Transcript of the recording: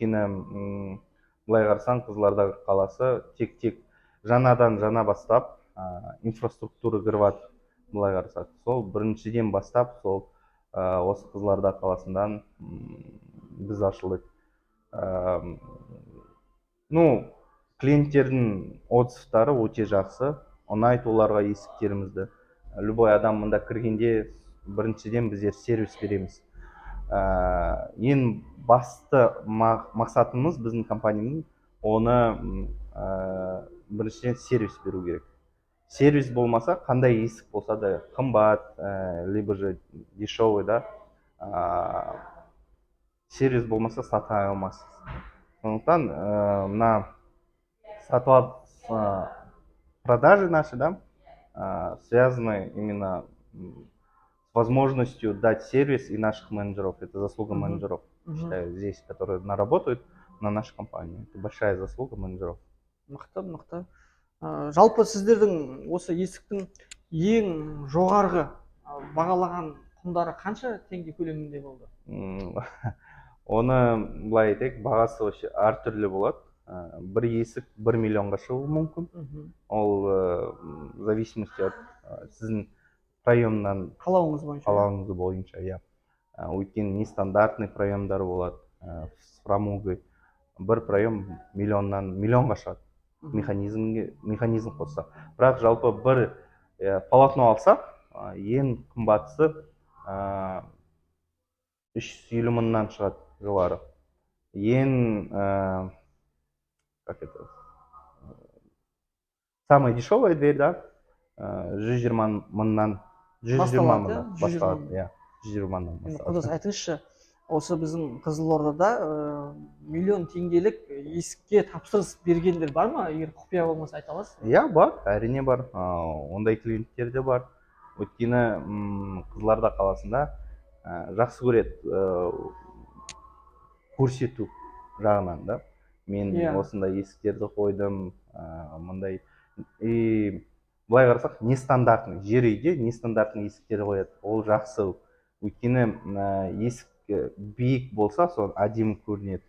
өйткені былай қарасаң Қызылорда қаласы тек жаңадан бастап инфраструктура кіріп жатыр. Былай қарасақ, сол біріншіден бастап сол осы Қызылорда қаласынан біз ашылдық. Клиенттердің отзывтары өте жақсы, ұнайды оларға есіктерімізді. Любой адам мында кіргенде біріншіден біздер сервис береміз. Ең басты мақсатымыз біздің компанияның оны біріншіден сервис беру керек. Сервис болмаса, қандай есік болса да қымбат, либо же дешевый, да, сервис болмаса сата алмайсыз. Сондықтан мына продажи наши, да, связаны именно с возможностью дать сервис и наших менеджеров. Это заслуга менеджеров, считаю, здесь, которые работают на нашей компании. Это большая заслуга менеджеров. Мықты. Жалпы сіздердің осы есіктің ең жоғарғы бағалаған құндары қанша теңге көлемінде болды? Оны былай айтайық, бағасы әртүрлі болады. Бір есік 1 миллионға шығуы мүмкін. Ол в зависимости от сіздің проемнан қалауыңыз бойынша, иә. Өйткені нестандартный проемдар болады с промугой. Бір проем миллионға шығады. Механизм қосса. Бірақ жалпы бір полотно алсақ, ең қымбатысы 350 мыңнан шығады жоғары. Ең самая дешевая дверь, да, 120 мыңнан басталады. 120 мыңнан басталады. Құдас, айтыңызшы, осы біздің Қызылордада миллион теңгелік есікке тапсырыс бергендер бар ма? Егер құпия болмаса айта аласыз? Иә, бар, әрине бар. Ондай клиенттер де бар. Өйткені Қызылорда қаласында жақсы көреді көрсету жағынан, да. Мен осындай есіктерді қойдым, мындай. Былай қарасақ, нестандартный, жер үйде нестандартный есіктер қояды. Ол жақсы. Өйткені есік биік болса, сол әдемі көрінеді.